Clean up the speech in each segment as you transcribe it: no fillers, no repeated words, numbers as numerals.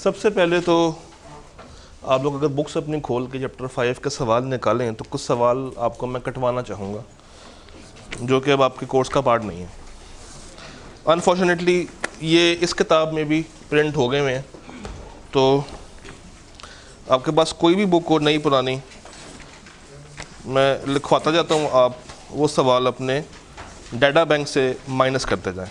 सबसे पहले तो आप लोग अगर बुक्स अपनी खोल के चैप्टर 5 के सवाल निकालें तो कुछ सवाल आपको मैं कटवाना चाहूँगा जो कि अब आपके कोर्स का पार्ट नहीं है। अनफॉर्चुनेटली ये इस किताब में भी प्रिंट हो गए हुए हैं, तो आपके पास कोई भी बुक हो नई पुरानी, मैं लिखवाता जाता हूँ, आप वो सवाल अपने डाटा बैंक से माइनस करते जाएं।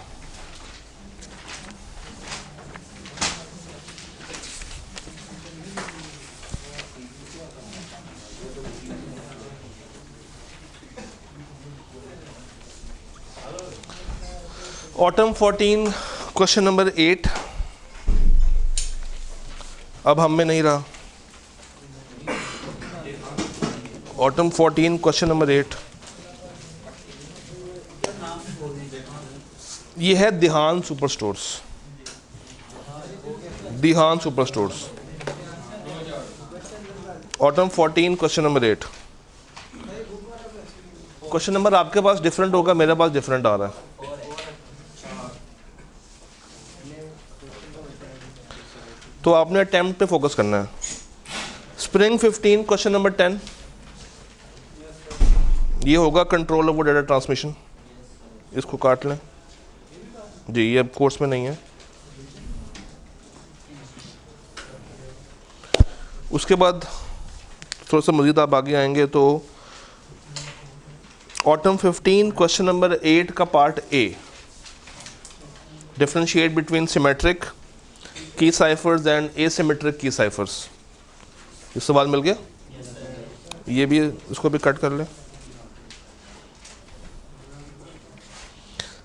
ऑटम 14 क्वेश्चन नंबर 8 अब हम में नहीं रहा। ऑटम 14 क्वेश्चन नंबर 8 ये है Dihan super stores. Dihan super stores, autumn 14 question number 8। Question number आपके पास डिफरेंट होगा, मेरे पास डिफरेंट आ रहा है। तो आपने अटेम्प्ट पे फोकस करना है। स्प्रिंग 15 क्वेश्चन नंबर 10 ये होगा कंट्रोल ओवर डाटा ट्रांसमिशन। इसको काट लें जी, ये अब कोर्स में नहीं है। उसके बाद थोड़ा सा मज़ीद आप आगे आएंगे तो ऑटम 15 क्वेश्चन नंबर 8 का part A, differentiate between symmetric की साइफर्स एंड एसिमेट्रिक की साइफर्स। ये सवाल मिल गया। ये भी, इसको भी कट कर लें।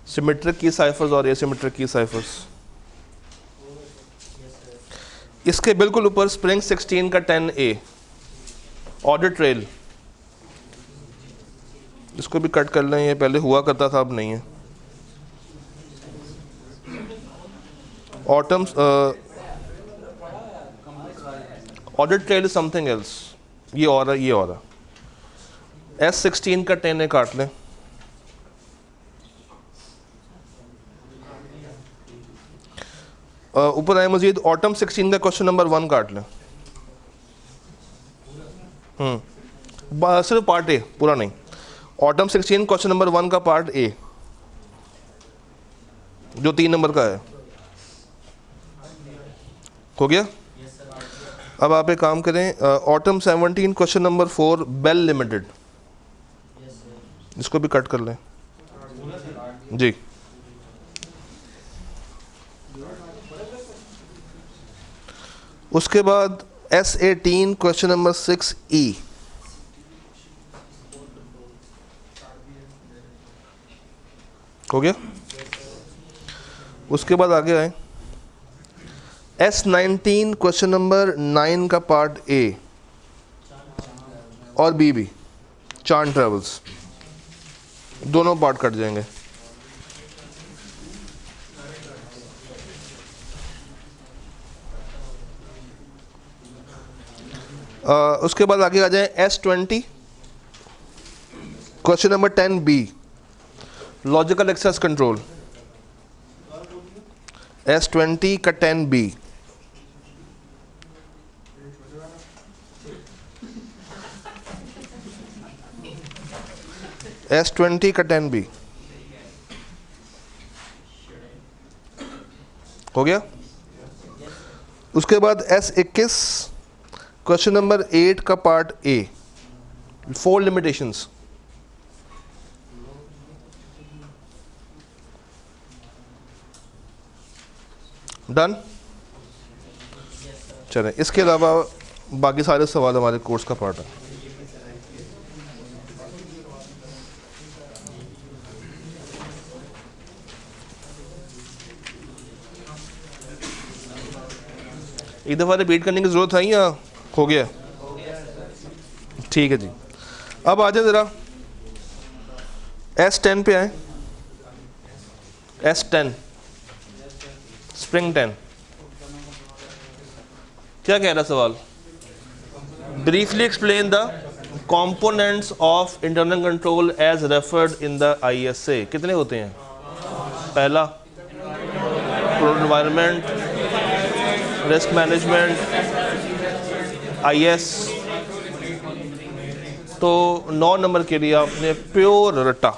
सिमेट्रिक की साइफर्स और एसिमेट्रिक की साइफर्स। इसके बिल्कुल ऊपर स्प्रिंग 16 का 10A, ऑडिट ट्रेल। इसको भी कट कर लें, ये पहले हुआ करता था, अब नहीं है। Autumn audit trail is something else. ये और है, ये और है। S16 का 10A काट लें। ऊपर आए मजीद ऑटम 16 का क्वेश्चन नंबर 1 काट लें। सिर्फ पार्ट ए, पूरा नहीं। ऑटम 16 क्वेश्चन नंबर 1 का पार्ट ए जो 3 नंबर का है, हो गया। अब आप एक काम करें, autumn 17 question number 4 bell limited, इसको भी कट कर लें जी। उसके बाद S18 क्वेश्चन नंबर 6E, हो गया। उसके बाद आगे आए S19 क्वेश्चन नंबर 9 का पार्ट ए और बी भी, चांद ट्रेवल्स, दोनों पार्ट कट जाएंगे। उसके बाद आगे आ जाए S20 question number 10B, logical access control. S20 का 10B, S20 का 10B, हो गया। उसके बाद S21 क्वेश्चन नंबर 8 का पार्ट ए, 4 लिमिटेशंस। डन। चलें, इसके अलावा बाकी सारे सवाल हमारे कोर्स का पार्ट है। एक दफ़ा रिपीट करने की ज़रूरत है या हो गया? ठीक है जी। अब आ जाए ज़रा S10 पे आए। S10 स्प्रिंग 10 क्या कह रहा सवाल? Briefly explain the components of internal control as referred in the ISA। कितने होते हैं? पहला एनवायरनमेंट, रिस्क मैनेजमेंट, IS। तो 9 नंबर के लिए आपने प्योर रट्टा,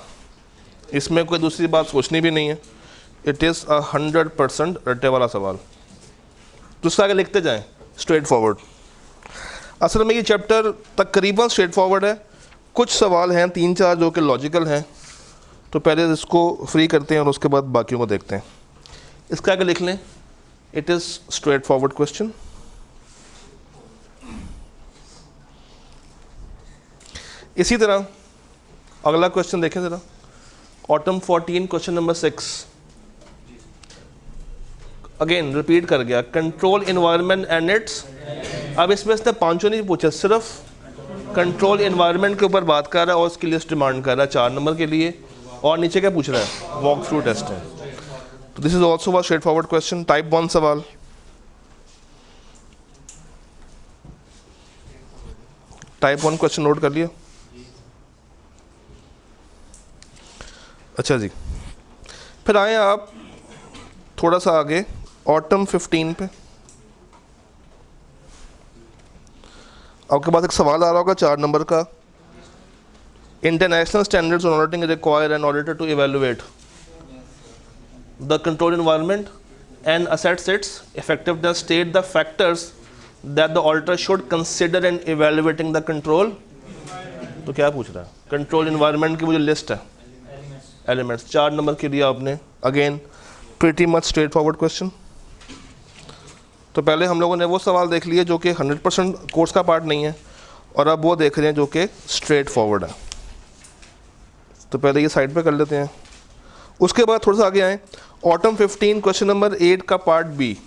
इसमें कोई दूसरी बात सोचनी भी नहीं है। इट इज़ 100% रट्टे वाला सवाल। दूसरा आगे लिखते जाएं, स्ट्रेट फॉरवर्ड। असल में ये चैप्टर तकरीबन स्ट्रेट फॉरवर्ड है, कुछ सवाल हैं 3-4 जो कि लॉजिकल हैं, तो पहले इसको फ्री करते हैं और उसके बाद बाकियों को देखते हैं। इसका आगे लिख लें, it is straight forward question. इसी तरह अगला क्वेश्चन देखें ज़रा, autumn 14 question number 6। Again repeat कर गया, कंट्रोल इन्वायरमेंट एंड इट्स। अब इसमें इसने पांचों नहीं पूछा, सिर्फ कंट्रोल इन्वायरमेंट के ऊपर बात कर रहा है और उसकी लिस्ट डिमांड कर रहा है 4 नंबर के लिए, और नीचे क्या पूछ रहा है, वॉक थ्रू टेस्ट है। तो this is also a straight forward question, type 1 सवाल। टाइप 1 क्वेश्चन नोट कर लिया। अच्छा जी, फिर आए आप थोड़ा सा आगे ऑटम 15 पे। आपके पास एक सवाल आ रहा होगा 4 नंबर का, international standards on auditing require an auditor to evaluate the control environment and assess its effectiveness, state the factors that the auditor should consider in evaluating the control। तो क्या पूछ रहा है, कंट्रोल एनवायरनमेंट की वो जो list है, elements 4 number के लिए आपने, again pretty much straight forward question. तो पहले हम लोगों ने वो सवाल देख लिए जो कि 100% कोर्स का पार्ट नहीं है, और अब वो देख रहे हैं जो कि स्ट्रेट फॉरवर्ड है। तो पहले ये साइड पे कर लेते हैं। उसके बाद थोड़ा सा आगे आए, ऑटम 15 क्वेश्चन नंबर 8 का पार्ट बी।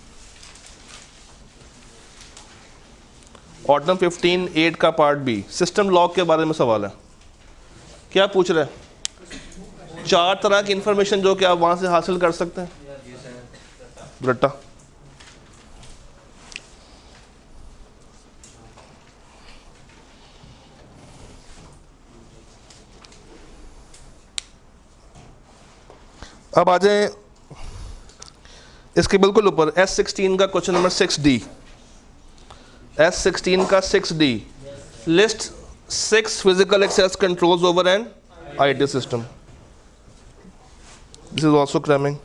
ऑटम 15 8 का पार्ट बी, सिस्टम लॉक के बारे में सवाल है। क्या पूछ रहा है, 4 तरह की इंफॉर्मेशन जो कि आप वहां से हासिल कर सकते हैं। रट्टा, अब आ जाए इसके बिल्कुल ऊपर, S16 का क्वेश्चन नंबर 6D। S16 का 6D, list 6 physical access controls over an IT system. This is also cramming.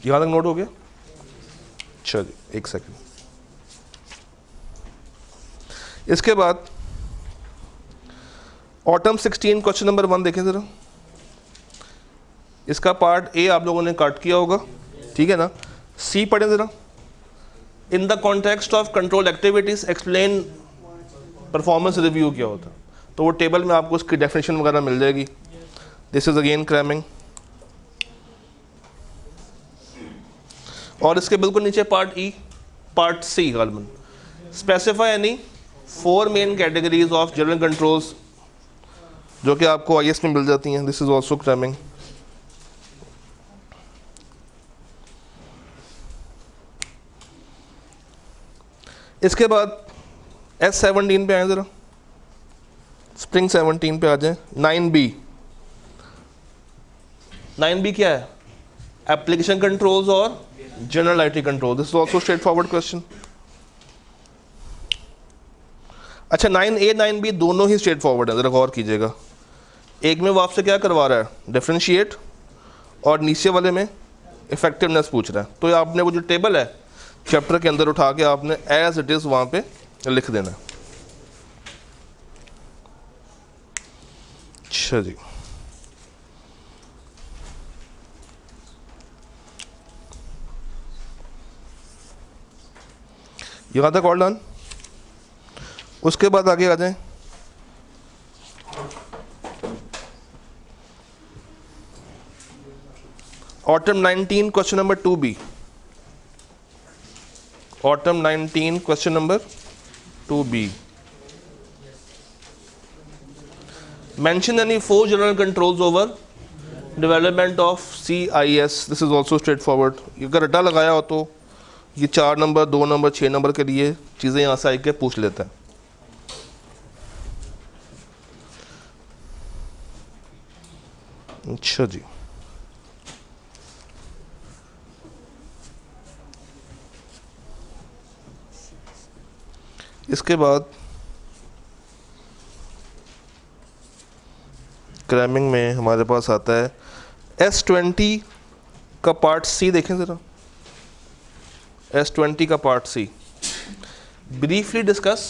यहां तक नोट हो गया? चलिए एक सेकंड। इसके बाद ऑटम 16 क्वेश्चन नंबर 1 देखें जरा। इसका पार्ट ए आप लोगों ने काट किया होगा, ठीक है ना। सी पढ़े जरा, in the context of control activities explain performance review क्या होता है। तो वो टेबल में आपको उसकी डेफिनेशन वगैरह मिल जाएगी। This is again cramming. और इसके बिल्कुल नीचे पार्ट ई, पार्ट सी गालमन, specify any 4 main categories of general controls जो कि आपको IS में मिल जाती हैं। This is also cramming. इसके बाद S17 पे आए जरा, स्प्रिंग 17 पे आ जाए। 9B, 9B क्या है, एप्लीकेशन कंट्रोल्स और general IT control. This is also straight forward question. अच्छा, 9A 9B दोनों ही स्ट्रेट फॉरवर्ड है, जरा गौर कीजिएगा। एक में वो आपसे क्या करवा रहा है, डिफरेंशिएट, और नीचे वाले में इफेक्टिवनेस पूछ रहा है। तो आपने वो जो टेबल है चैप्टर के अंदर उठा के आपने एज इट इज वहां पे लिख देना। अच्छा जी, यहाँ तक ऑल डन। उसके बाद आगे आ जाएं, autumn 19 question number 2B। Autumn 19 question number 2B, mention any 4 general controls over development of CIS। this is also straightforward। अगर रट्टा लगाया हो तो ये 4 नंबर, 2 नंबर, 6 नंबर के लिए चीज़ें यहाँ से आके पूछ लेता है। अच्छा जी, इसके बाद क्रैमिंग में हमारे पास आता है S20 का पार्ट सी। देखें ज़रा, S20 का part C, briefly discuss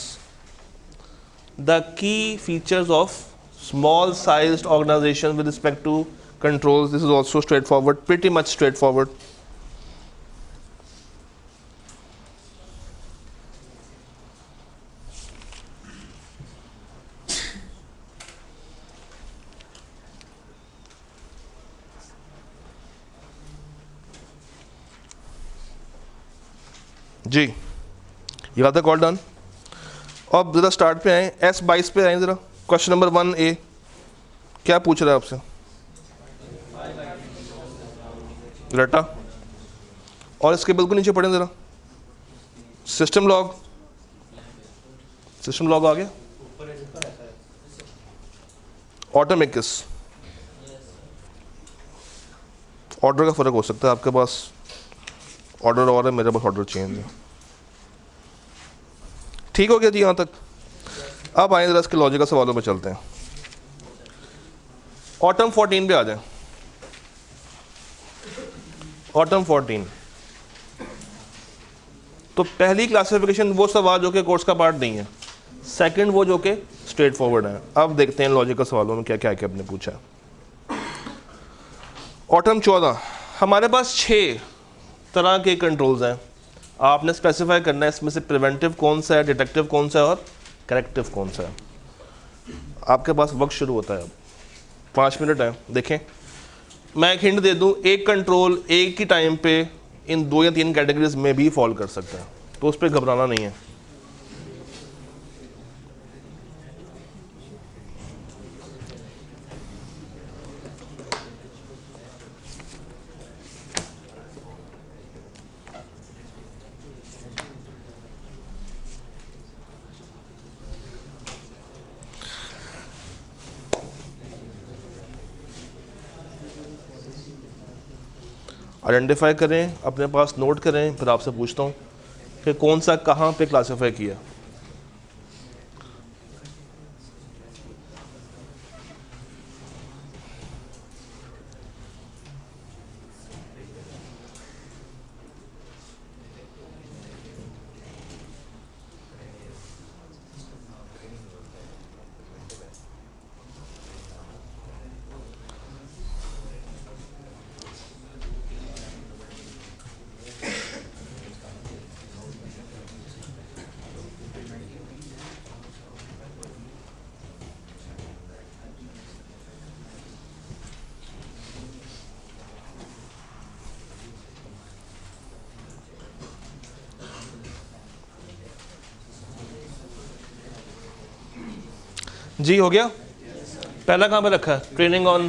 the key features of small sized organisation with respect to controls. This is also straightforward, pretty much straightforward. जी, ये बात है, कॉल डन। अब ज़रा स्टार्ट पे आए, S22 पे आए ज़रा। क्वेश्चन नंबर 1A क्या पूछ रहा है आपसे? रटा, और इसके बिल्कुल नीचे पढ़ें ज़रा, सिस्टम लॉग। सिस्टम लॉग आ गया। ऑटोमेकिस, ऑर्डर का फ़र्क हो सकता है, आपके पास ऑर्डर और है, मेरे पास ऑर्डर चेंज है। ठीक हो गया जी यहाँ तक। अब आए जरा इसके लॉजिकल सवालों पे चलते हैं। ऑटम 14 पे आ जाए। ऑटम 14 तो पहली क्लासिफिकेशन वो सवाल जो कि कोर्स का पार्ट नहीं है, सेकंड वो जो कि स्ट्रेट फॉरवर्ड है। अब देखते हैं लॉजिकल सवालों में क्या क्या है आपने पूछा है। ऑटम 14, हमारे पास 6 तरह के कंट्रोल्स हैं। आपने स्पेसिफाई करना है इसमें से प्रिवेंटिव कौन सा है, डिटेक्टिव कौन सा है और करेक्टिव कौन सा है। आपके पास वक्त शुरू होता है, अब 5 मिनट है। देखें, मैं एक हिंट दे दूं, एक कंट्रोल एक ही टाइम पे इन 2 या 3 कैटेगरीज में भी फॉल कर सकता है, तो उस पर घबराना नहीं है। आइडेंटिफाई करें, अपने पास नोट करें, फिर आपसे पूछता हूँ कि कौन सा कहाँ पे क्लासिफाई किया। जी हो गया। पहला कहाँ पे रखा है? Training on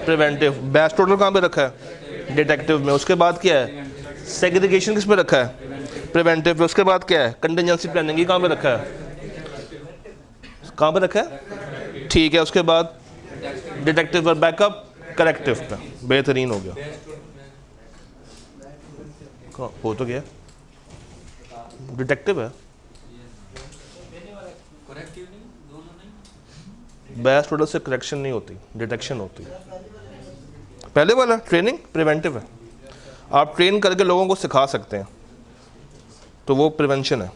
preventive. Batch total कहाँ पे रखा है? डिटेक्टिव में। उसके बाद क्या है? सेग्रीगेशन किस पे रखा है? प्रिवेंटिव में। उसके बाद क्या है? Contingency planning. ये कहाँ पे रखा है? कहाँ पे रखा है? ठीक है। उसके बाद डिटेक्टिव और बैकअप करेक्टिव पे। बेहतरीन हो गया। हो तो गया, डिटेक्टिव है, बैच टोटल से करेक्शन नहीं होती, डिटेक्शन होती है। पहले वाला ट्रेनिंग प्रिवेंटिव है, आप ट्रेन करके लोगों को सिखा सकते हैं, तो वो प्रिवेंशन है।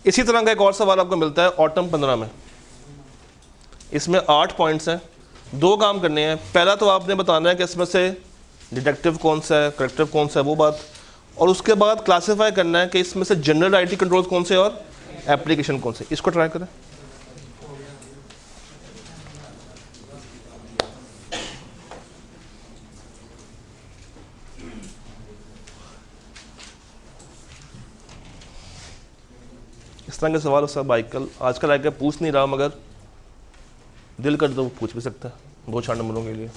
इसी तरह का एक और सवाल आपको मिलता है ऑटम 15 में। इसमें 8 पॉइंट्स हैं, 2 काम करने हैं। पहला तो आपने बताना है कि इसमें से डिटेक्टिव कौन सा है, करेक्टिव कौन सा है, वो बात। और उसके बाद क्लासिफाई करना है कि इसमें से जनरल आईटी कंट्रोल्स कौन से और एप्लीकेशन कौन से। इसको ट्राई करें। इस तरह के सवाल सब आजकल आकर पूछ नहीं रहा, मगर दिल कर तो पूछ भी सकता है 2-4 नंबरों के लिए।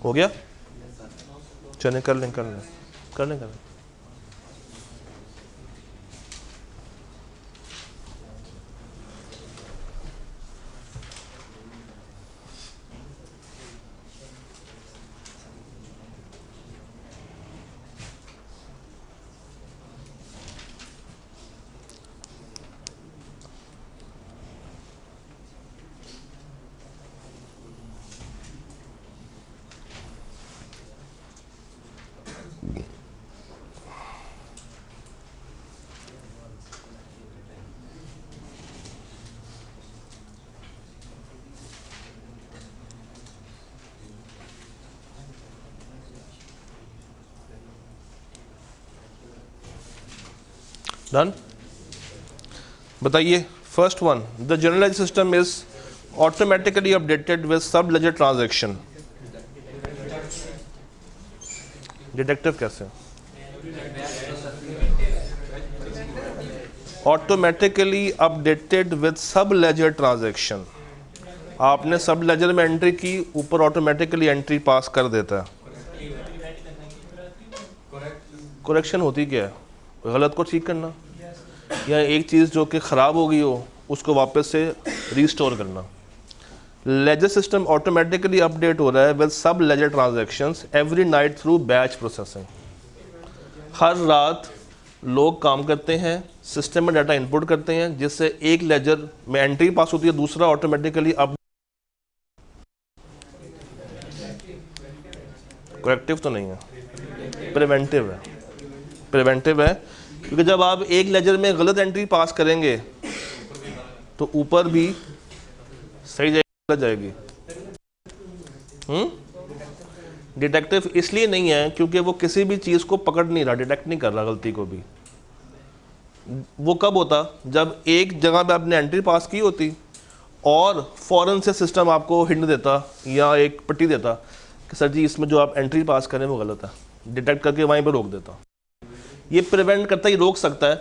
हो गया, चलें कर लें कर लें कर लें कर लें। डन। बताइए first one, the generalize system is automatically updated with sub ledger transaction. Detective कैसे? Automatically updated with sub ledger transaction. आपने सब लेजर में एंट्री की, ऊपर ऑटोमेटिकली एंट्री पास कर देता है। करेक्शन होती क्या है? गलत को ठीक करना, या एक चीज़ जो कि ख़राब हो गई हो उसको वापस से रीस्टोर करना। लेजर सिस्टम ऑटोमेटिकली अपडेट हो रहा है with sub ledger transactions every night through batch processing. हर रात लोग काम करते हैं, सिस्टम में डाटा इनपुट करते हैं, जिससे एक लेजर में एंट्री पास होती है, दूसरा ऑटोमेटिकली अप। करेक्टिव तो नहीं है, प्रिवेंटिव है। प्रिवेंटिव है क्योंकि जब आप एक लेजर में गलत एंट्री पास करेंगे तो ऊपर भी सही जाएगी। डिटेक्टिव इसलिए नहीं है क्योंकि वो किसी भी चीज़ को पकड़ नहीं रहा, डिटेक्ट नहीं कर रहा गलती को भी। वो कब होता? जब एक जगह पे आपने एंट्री पास की होती और फौरन से सिस्टम आपको हिंट देता या एक पट्टी देता कि सर जी इसमें जो आप एंट्री पास करें वो गलत है, डिटेक्ट करके वहीं पर रोक देता। ये प्रिवेंट करता ही रोक सकता है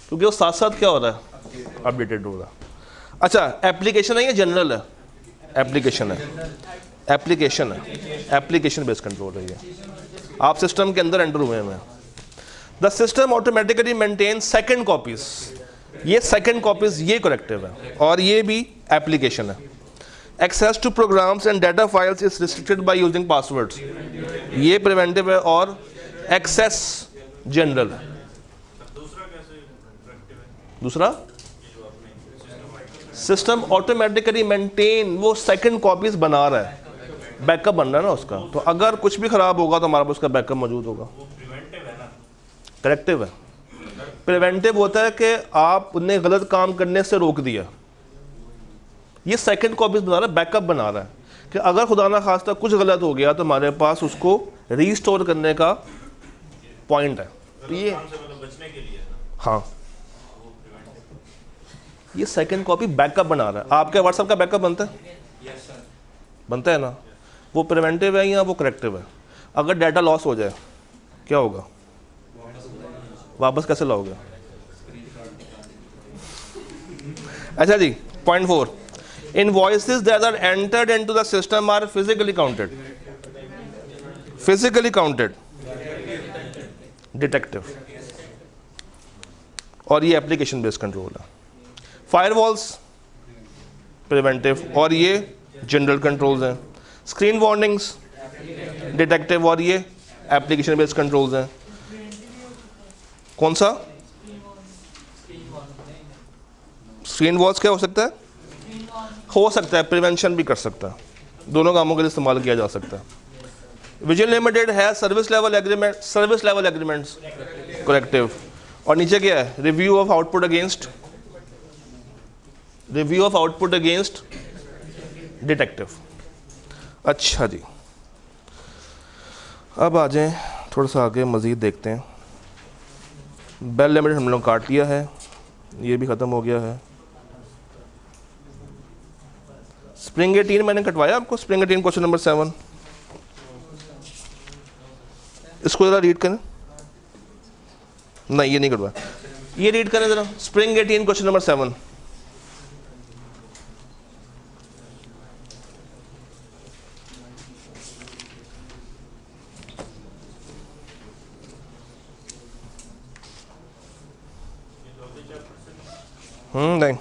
क्योंकि वो साथ साथ क्या हो रहा है, अपडेटेड हो रहा है। अच्छा, एप्लीकेशन है या जनरल है? एप्लीकेशन है, एप्लीकेशन है, एप्लीकेशन बेस्ड कंट्रोल है ये। आप सिस्टम के अंदर एंटर हुए हैं। The system automatically maintain second copies. ये सेकंड कॉपीज ये करेक्टिव है और ये भी एप्लीकेशन है। Access to programs and data files is restricted by using passwords. ये प्रिवेंटिव है और एक्सेस जनरल है। दूसरा सिस्टम ऑटोमेटिकली मेंटेन, वो सेकंड कॉपीज बना रहा है, बैकअप बन रहा है ना उसका। तो अगर कुछ भी खराब होगा तो हमारे पास उसका बैकअप मौजूद होगा। करेक्टिव है। प्रिवेंटिव होता है कि आप उन्हें गलत काम करने से रोक दिया। ये सेकंड कॉपीज बना रहा है, बैकअप बना रहा है कि अगर खुदा ना खास्ता कुछ गलत हो गया तो हमारे पास उसको रीस्टोर करने का पॉइंट है। तो ये हाँ, ये सेकंड कॉपी बैकअप बना रहा है। आपके व्हाट्सएप का बैकअप बनता है? बनता है ना। वो प्रिवेंटिव है या वो करेक्टिव है? अगर डाटा लॉस हो जाए क्या होगा? वापस कैसे लाओगे? अच्छा जी, point 4, invoices that are entered into the system are physically counted. Physically counted, detective, और ये एप्लीकेशन बेस्ड कंट्रोल है। फायरवॉल्स प्रिवेंटिव और ये जनरल कंट्रोल्स हैं। स्क्रीन वार्निंग्स डिटेक्टिव और ये एप्लीकेशन बेस्ड कंट्रोल्स हैं। कौन सा? स्क्रीन वॉल्स क्या हो सकता है? हो सकता है प्रिवेंशन भी कर सकता है, दोनों कामों के लिए इस्तेमाल किया जा सकता है। विजुअल लिमिटेड है service level agreement, service level agreements corrective. और नीचे क्या है? Review of output against, review of output against detective. अच्छा जी, अब आ जाएं थोड़ा सा आगे मज़ीद देखते हैं। बेल लिमिटेड हम लोग काट लिया है, ये भी ख़त्म हो गया है। स्प्रिंग 18 मैंने कटवाया आपको, स्प्रिंग 18 क्वेश्चन नंबर 7, इसको ज़रा रीड करें। नहीं ये नहीं कटवाया, ये रीड करें ज़रा। Spring 18 question number 7। नहीं,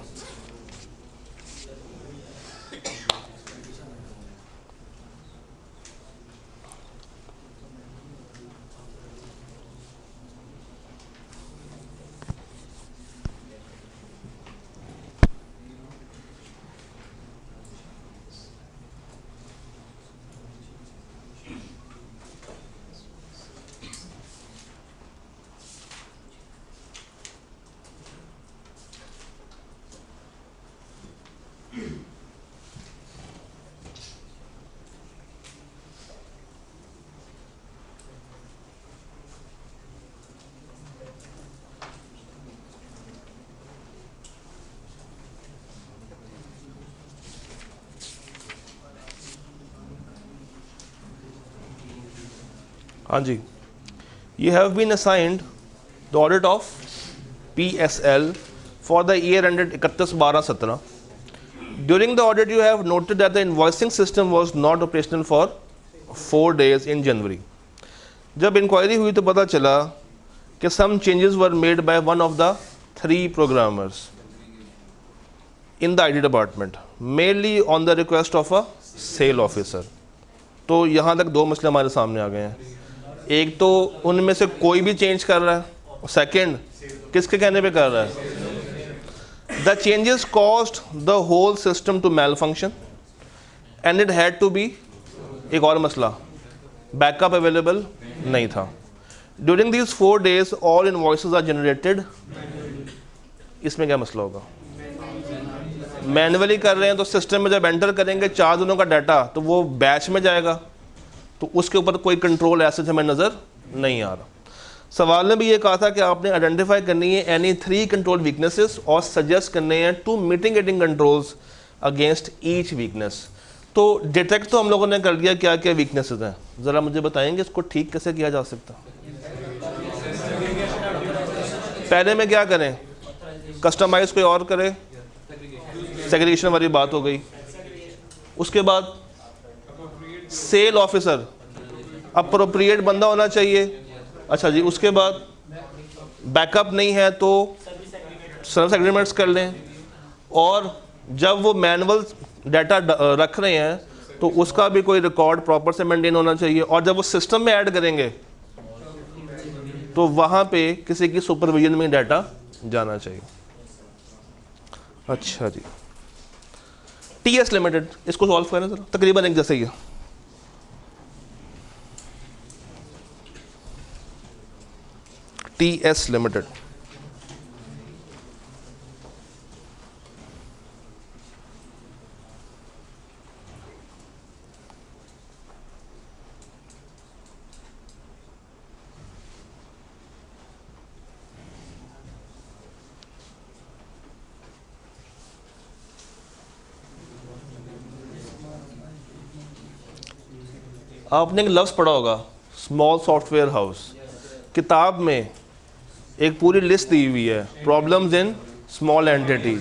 हाँ जी, you have been assigned the audit of PSL for the year ended 31/12/17. During the audit, you have noted that the invoicing system was not operational for 4 days in January. जब inquiry हुई तो पता चला कि some changes were made by one of the 3 programmers in the IT department, mainly on the request of a sale officer. तो यहाँ तक 2 मसले हमारे सामने आ गए हैं। एक तो उनमें से कोई भी चेंज कर रहा है, सेकंड किसके कहने पे कर रहा है। The changes cost the whole system to malfunction and it had to be, एक और मसला, बैकअप अवेलेबल नहीं था। During these 4 days all invoices are generated. इसमें क्या मसला होगा? मैनुअली कर रहे हैं तो सिस्टम में जब एंटर करेंगे 4 दिनों का डाटा तो वो बैच में जाएगा, तो उसके ऊपर कोई कंट्रोल ऐसे हमें नज़र नहीं आ रहा। सवाल ने भी ये कहा था कि आपने आइडेंटिफाई करनी है एनी 3 कंट्रोल वीकनेसेस और सजेस्ट करने हैं 2 mitigating controls against each weakness. तो डिटेक्ट तो हम लोगों ने कर लिया क्या क्या वीकनेसेस हैं, ज़रा मुझे बताएंगे इसको ठीक कैसे किया जा सकता। पहले में क्या करें, कस्टमाइज कोई और करे, सेग्रीगेशन वाली बात हो गई। उसके बाद सेल ऑफिसर अप्रोप्रिएट बंदा होना चाहिए। अच्छा जी, उसके बाद बैकअप नहीं है तो सर्विस एग्रीमेंट्स कर लें, और जब वो मैनुअल डाटा रख रहे हैं तो उसका भी कोई रिकॉर्ड प्रॉपर से मेंटेन होना चाहिए, और जब वो सिस्टम में ऐड करेंगे तो वहाँ पे किसी की सुपरविजन में डाटा जाना चाहिए। अच्छा जी, TS लिमिटेड, इसको सॉल्व करें सर, तकरीबन एक जैसे ही है। TS लिमिटेड, आपने एक लफ्ज़ पढ़ा होगा स्मॉल सॉफ्टवेयर हाउस। किताब में एक पूरी लिस्ट दी हुई है, प्रॉब्लम्स इन स्मॉल एंटिटी।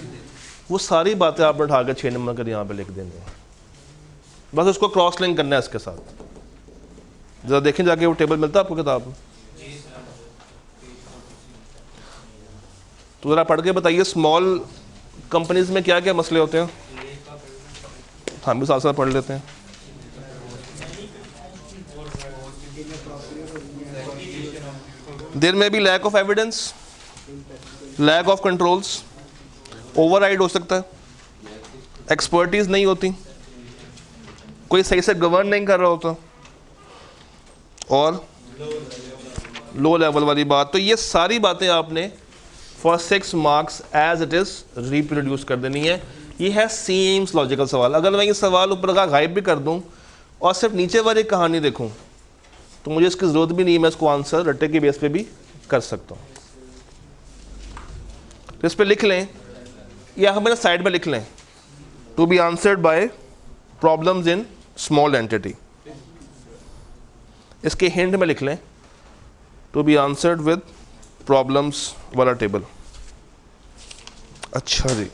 वो सारी बातें आपने उठा कर 6 नंबर कर यहाँ पे लिख देंगे, बस उसको क्रॉस लिंक करना है इसके साथ। ज़रा देखें जाके वो टेबल मिलता है आपको किताब में, तो ज़रा पढ़ के बताइए स्मॉल कंपनीज में क्या क्या मसले होते हैं। हम भी साथ साथ पढ़ लेते हैं। देयर में भी lack of evidence, lack of controls, override हो सकता है, एक्सपर्टीज नहीं होती, कोई सही से गवर्न नहीं कर रहा होता, और लो लेवल वाली बात। तो ये सारी बातें आपने for 6 marks as it is reproduce कर देनी है। ये है सीम्स लॉजिकल सवाल। अगर मैं ये सवाल ऊपर का गायब भी कर दूं और सिर्फ नीचे वाली कहानी देखूं तो मुझे इसकी ज़रूरत भी नहीं है, मैं इसको आंसर रट्टे की बेस पे भी कर सकता हूँ। तो इस पर लिख लें, या हम मेरे साइड में लिख लें, to be answered by problems in small entity. इसके हिंट में लिख लें to be answered with problems वाला टेबल। अच्छा जी,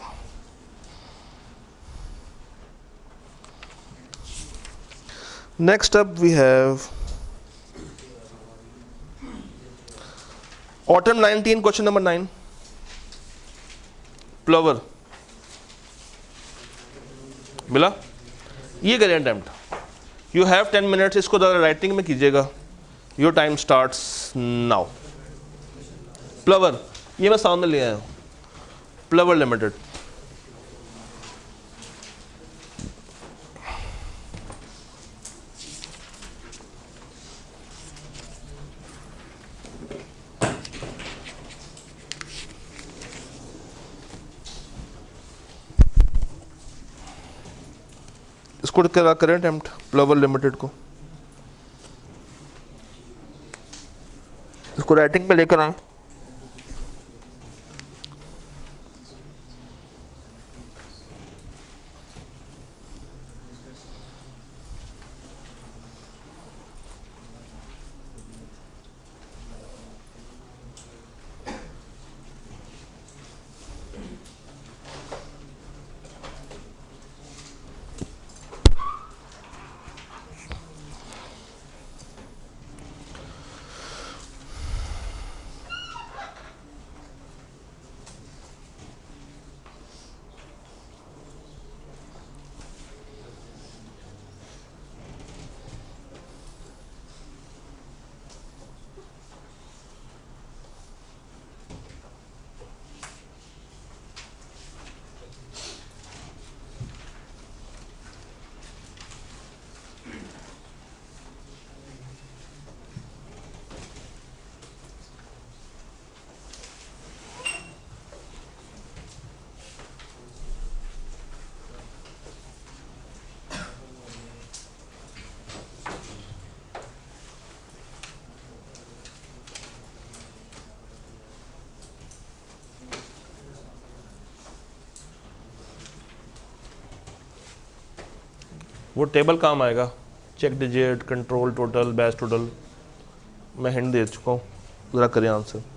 next up we have autumn 19 question number 9। प्लवर, मिला? ये करें अटेम्प्ट। यू हैव 10 मिनट्स, इसको ज़रा राइटिंग में कीजिएगा। Your time starts now. प्लवर, ये मैं सामने ले आया हूँ, प्लवर लिमिटेड। इसको क्या करें अटेम्प्ट, प्लवर लिमिटेड को, इसको राइटिंग पे लेकर आए। वो टेबल काम आएगा, check digit, control total, batch total, मैं हिंट दे चुका हूँ, ज़रा करें आंसर।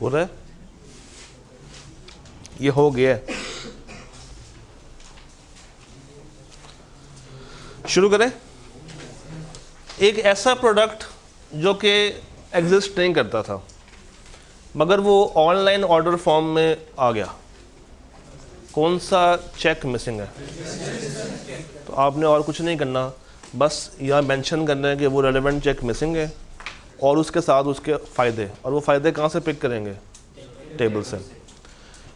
हो रहा है, ये हो गया है। शुरू करें। एक ऐसा प्रोडक्ट जो कि एग्जिस्ट नहीं करता था मगर वो ऑनलाइन ऑर्डर फॉर्म में आ गया। कौन सा चेक मिसिंग है? तो आपने और कुछ नहीं करना, बस यहाँ मेंशन करना है कि वो रेलेवेंट चेक मिसिंग है और उसके साथ उसके फ़ायदे, और वो फ़ायदे कहाँ से पिक करेंगे? टेबल से।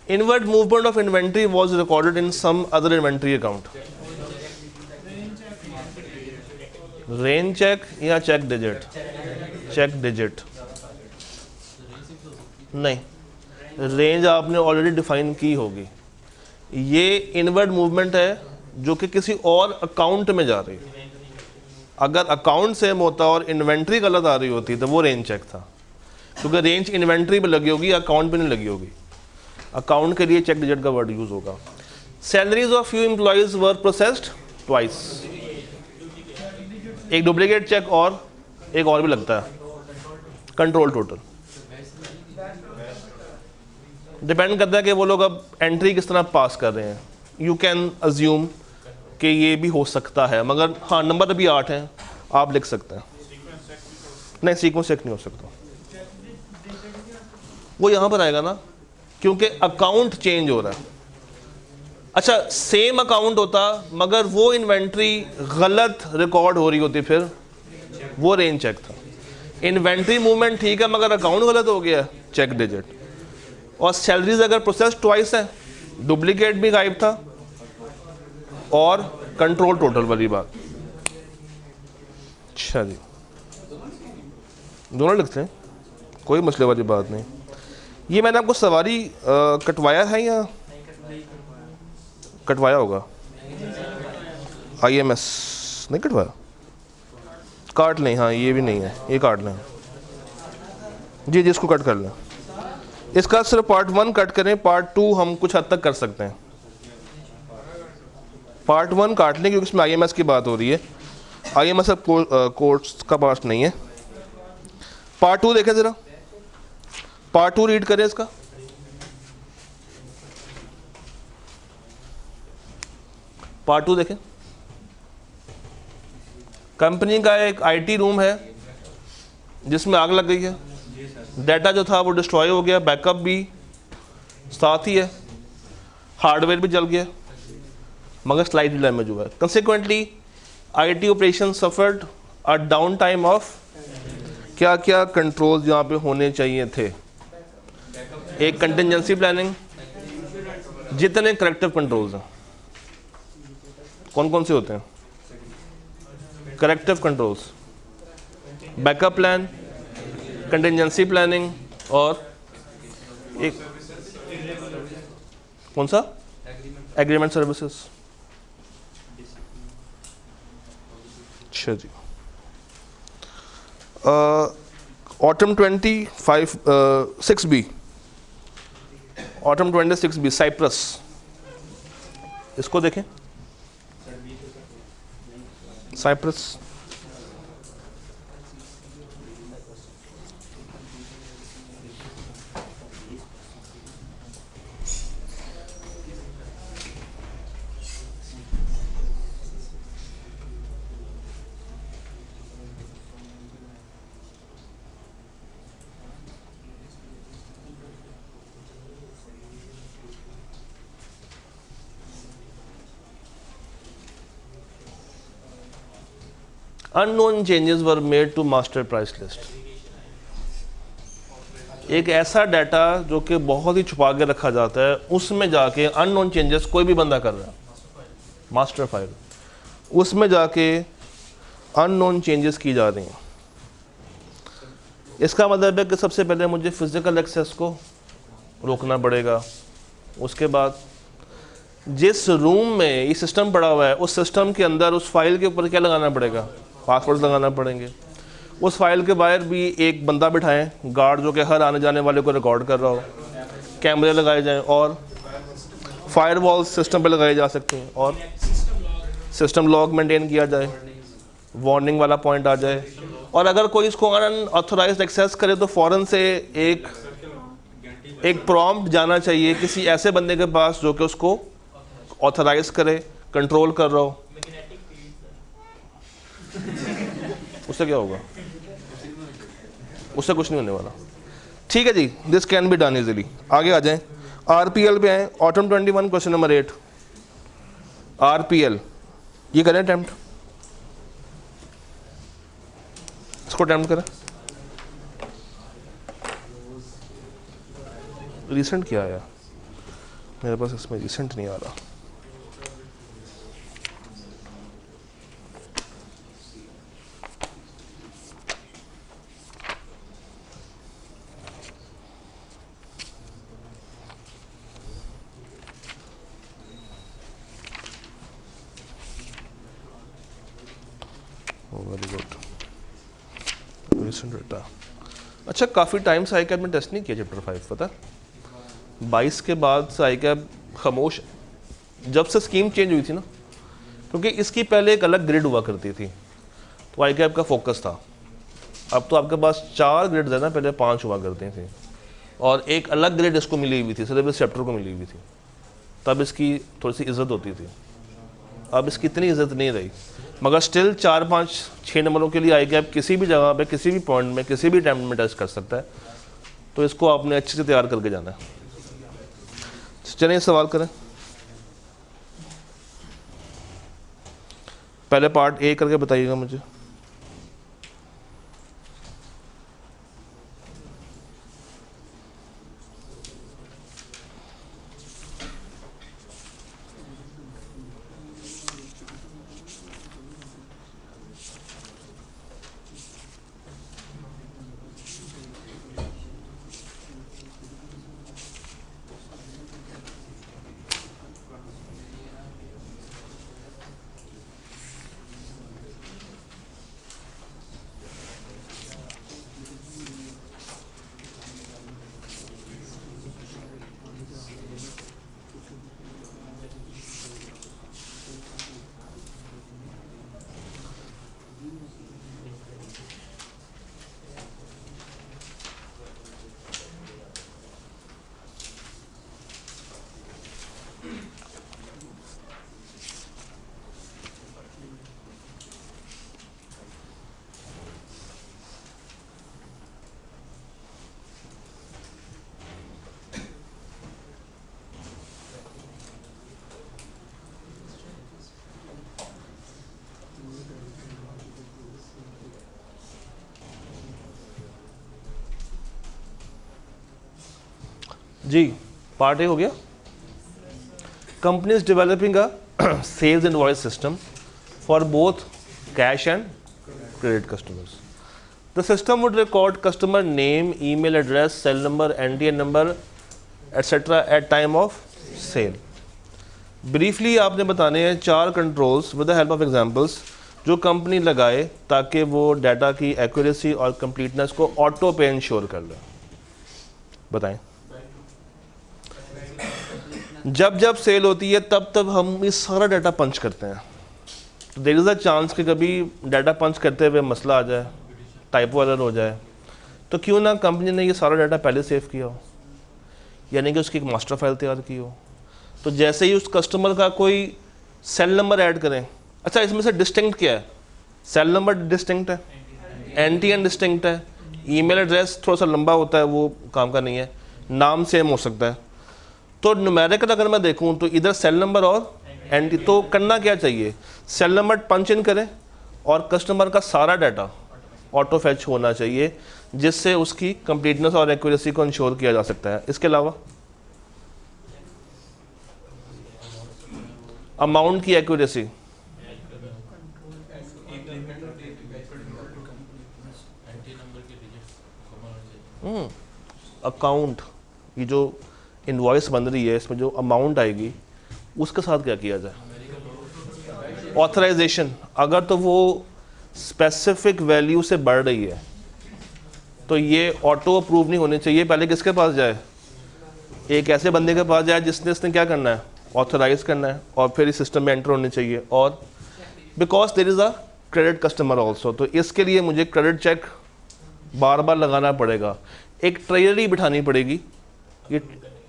Inward movement of inventory was recorded in some other inventory account. Range check या चेक डिजिट? चेक डिजिट नहीं, रेंज आपने ऑलरेडी डिफाइन की होगी। ये इनवर्ड मूवमेंट है जो कि किसी और अकाउंट में जा रही है। अगर अकाउंट सेम होता और इन्वेंट्री गलत आ रही होती तो वो रेंज चेक था, क्योंकि रेंज इन्वेंट्री पे लगी होगी, अकाउंट पे नहीं लगी होगी। अकाउंट के लिए चेक डिजिट का वर्ड यूज होगा। Salaries of few employees were processed twice. एक डुप्लीकेट चेक और एक और भी लगता है, कंट्रोल टोटल। डिपेंड करता है कि वो लोग अब एंट्री किस तरह पास कर रहे हैं। यू कैन अज्यूम कि ये भी हो सकता है, मगर हाँ नंबर अभी 8 हैं, आप लिख सकते हैं। नहीं, सीक्वेंस चेक नहीं हो सकता, वो यहाँ पर आएगा ना, क्योंकि अकाउंट चेंज हो रहा है। अच्छा, सेम अकाउंट होता मगर वो इन्वेंट्री गलत रिकॉर्ड हो रही होती, फिर वो रेंज चेक था। इन्वेंट्री मूवमेंट ठीक है मगर अकाउंट गलत हो गया, चेक डिजिट। और सैलरीज अगर प्रोसेस ट्वाइस है, डुप्लीकेट भी गायब था और कंट्रोल टोटल वाली बात। अच्छा जी, दोनों लिखते हैं, कोई मसले वाली बात नहीं। ये मैंने आपको सवारी कटवाया है या कटवाया होगा? IMS नहीं कटवाया, काट लें। हाँ ये भी नहीं है, ये काट लें जी, जिसको कट कर लें। इसका सिर्फ पार्ट 1 कट करें, पार्ट 2 हम कुछ हद तक कर सकते हैं। पार्ट 1 काट लें क्योंकि इसमें IMS की बात हो रही है। IMS अब कोर्स का पार्ट नहीं है। पार्ट 2 देखें ज़रा, पार्ट 2 रीड करें इसका। पार्ट 2 देखें। कंपनी का एक IT रूम है जिसमें आग लग गई है। डाटा जो था वो डिस्ट्रॉय हो गया, बैकअप भी साथ ही है, हार्डवेयर भी जल गया मगर स्लाइटली डैमेज हुआ है। Consequently IT operation suffered a downtime of, क्या क्या कंट्रोल्स यहाँ पे होने चाहिए थे? एक कंटिजेंसी प्लानिंग, जितने करेक्टिव कंट्रोल्स हैं कौन कौन से होते हैं? Corrective controls, backup plan, contingency planning और एक कौन सा? Agreement services. अच्छा जी, autumn 26B, autumn 26B Cyprus, इसको देखें। Cyprus unknown changes were made to master price list। एक ऐसा डाटा जो कि बहुत ही छुपा के रखा जाता है, उसमें जाके अननोन चेंजेस कोई भी बंदा कर रहा है, मास्टर फाइल, उसमें जाके अननोन चेंजेस की जा रही हैं। इसका मतलब है कि सबसे पहले मुझे फिजिकल एक्सेस को रोकना पड़ेगा। उसके बाद जिस रूम में ये सिस्टम पड़ा हुआ है, उस सिस्टम के अंदर उस फाइल के ऊपर क्या लगाना पड़ेगा? पासवर्ड लगाना पड़ेंगे। उस फाइल के बाहर भी एक बंदा बिठाएं, गार्ड, जो कि हर आने जाने वाले को रिकॉर्ड कर रहा हो। कैमरे लगाए जाएं और फायरवॉल सिस्टम पे लगाई जा सकती हैं और सिस्टम लॉग मेंटेन किया जाए, वार्निंग वाला पॉइंट आ जाए। और अगर कोई इसको अनऑथोराइज्ड एक्सेस करे तो फ़ौरन से एक एक प्रॉम्प्ट जाना चाहिए किसी ऐसे बंदे के पास जो कि उसको ऑथराइज करे, कंट्रोल कर रहा हो। उससे क्या होगा? उससे कुछ नहीं होने वाला। ठीक है जी, this can be done easily. आगे आ जाएं, आरपीएल पे आए। ऑटम 21 क्वेश्चन नंबर 8 आरपीएल, ये करें अटेम्प्ट, इसको अटेम्प्ट करें। रिसेंट क्या आया मेरे पास? इसमें रिसेंट नहीं आ रहा। Very good, recent data. अच्छा, काफ़ी टाइम से आई कैब में टेस्ट नहीं किया चैप्टर 5, पता है? 22 के बाद से आई कैब खामोश, जब से स्कीम चेंज हुई थी ना, क्योंकि इसकी पहले एक अलग ग्रिड हुआ करती थी तो आई कैब का फोकस था। अब तो आपके पास 4 ग्रिड्स है ना, पहले 5 हुआ करती थी, और एक अलग ग्रिड इसको मिली हुई थी, सिलेबस चैप्टर को मिली हुई थी, तब इसकी थोड़ी सी इज्जत होती थी। अब इसकी इतनी इज्जत नहीं रही, मगर स्टिल 4, 5, 6 नंबरों के लिए आई कैब किसी भी जगह पे, किसी भी पॉइंट में, किसी भी अटेम्प्ट में टेस्ट कर सकता है। तो इसको आपने अच्छे से तैयार करके जाना है। चलिए सवाल करें। पहले पार्ट ए करके बताइएगा मुझे। जी, पार्ट ए हो गया। Company is developing a sales invoice system for both cash and credit customers. The system would record customer name, email address, cell number, NTN number etcetera at time of sale. Briefly आपने बताने हैं 4 controls with the help of examples जो company लगाए ताकि वो data की accuracy और completeness को ऑटो पे इंश्योर कर ले। बताएं। जब जब सेल होती है तब तब हम इस सारा डाटा पंच करते हैं, तो देयर इज़ अ चांस कि कभी डाटा पंच करते हुए मसला आ जाए, टाइपो एरर हो जाए। तो क्यों ना कंपनी ने ये सारा डाटा पहले सेव किया हो, यानी कि उसकी एक मास्टर फाइल तैयार की हो। तो जैसे ही उस कस्टमर का कोई सेल नंबर ऐड करें, अच्छा इसमें से डिस्टिंक्ट क्या है? सेल नंबर डिस्टिंक्ट है, एनटीएन डिस्टिंक्ट है, ईमेल एड्रेस थोड़ा सा लंबा होता है, वो काम का नहीं है, नाम सेम हो सकता है। तो न्यूमेरिकल अगर मैं देखूं तो इधर सेल नंबर और एनटी, तो करना क्या चाहिए? सेल नंबर पंच इन करें और कस्टमर का सारा डाटा ऑटो फैच होना चाहिए, जिससे उसकी कंप्लीटनेस और एक्यूरेसी को इंश्योर किया जा सकता है। इसके अलावा अमाउंट की एक्यूरेसी, अकाउंट, ये जो इनवॉइस बन रही है इसमें जो अमाउंट आएगी उसके साथ क्या किया जाए? ऑथराइजेशन, अगर तो वो स्पेसिफिक वैल्यू से बढ़ रही है तो ये ऑटो अप्रूव नहीं होनी चाहिए। पहले किसके पास जाए? एक ऐसे बंदे के पास जाए जिसने इसने क्या करना है? ऑथराइज करना है, और फिर इस सिस्टम में एंटर होनी चाहिए। और because there is a credit customer also, तो इसके लिए मुझे क्रेडिट चेक बार बार लगाना पड़ेगा। एक ट्रेजरी बिठानी पड़ेगी ये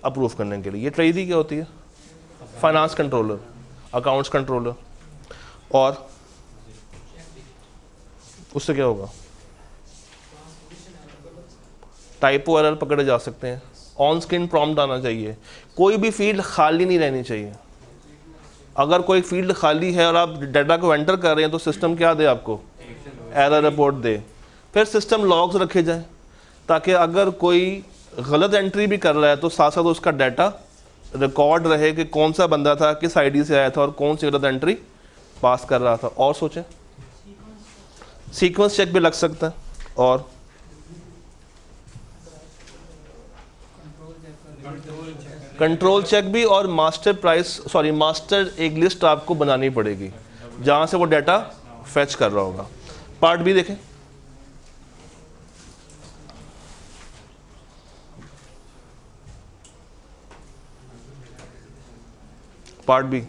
अप्रूव करने के लिए। ये ट्रेजरी क्या होती है? Finance controller, accounts controller. और उससे क्या होगा? टाइपो एरर पकड़े जा सकते हैं। ऑन स्क्रीन प्रॉम्प्ट आना चाहिए। कोई भी फील्ड खाली नहीं रहनी चाहिए। अगर कोई फील्ड खाली है और आप डाटा को एंटर कर रहे हैं तो सिस्टम क्या दे आपको? एरर रिपोर्ट दे। फिर सिस्टम लॉग्स रखे जाएं ताकि अगर कोई गलत एंट्री भी कर रहा है तो साथ साथ उसका डाटा रिकॉर्ड रहे कि कौन सा बंदा था, किस आईडी से आया था और कौन सी गलत एंट्री पास कर रहा था। और सोचें, सीक्वेंस चेक भी लग सकता है। और कंट्रोल चेक भी। और मास्टर एक लिस्ट आपको बनानी पड़ेगी जहां से वो डाटा फेच कर रहा होगा। पार्ट बी देखें। Part B,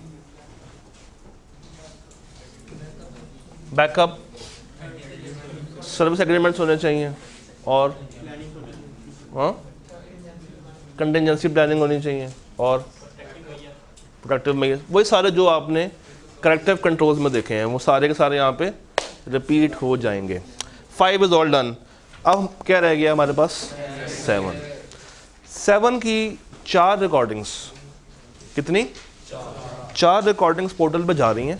backup, service agreements होने चाहिए और कंटिजेंसी प्लानिंग होनी चाहिए और प्रोटेक्टिव मेजर्स। वही सारे जो आपने करेक्टिव कंट्रोल्स में देखे हैं वो सारे के सारे यहाँ पे रिपीट हो जाएंगे। 5 इज़ ऑल डन। अब क्या रह गया हमारे पास? 7 की 4 रिकॉर्डिंग्स। कितनी? 4 रिकॉर्डिंग्स पोर्टल पे जा रही हैं।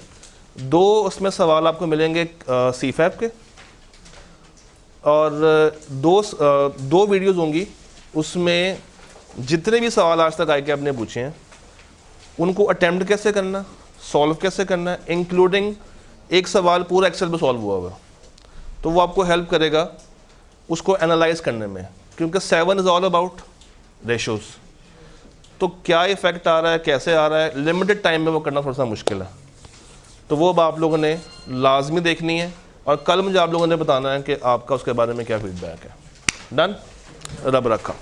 2 उसमें सवाल आपको मिलेंगे CFAP के और 2 वीडियोज़ होंगी। उसमें जितने भी सवाल आज तक आए के आपने पूछे हैं उनको अटेम्प्ट कैसे करना, सॉल्व कैसे करना है, इंक्लूडिंग एक सवाल पूरा एक्सेल पे सॉल्व हुआ हुआ, तो वो आपको हेल्प करेगा उसको एनालाइज करने में, क्योंकि 7 इज़ ऑल अबाउट रेशोज़। तो क्या इफेक्ट आ रहा है, कैसे आ रहा है, लिमिटेड टाइम में वो करना थोड़ा सा मुश्किल है। तो वो अब आप लोगों ने लाजमी देखनी है और कल मुझे आप लोगों ने बताना है कि आपका उसके बारे में क्या फीडबैक है। डन? रब रखा।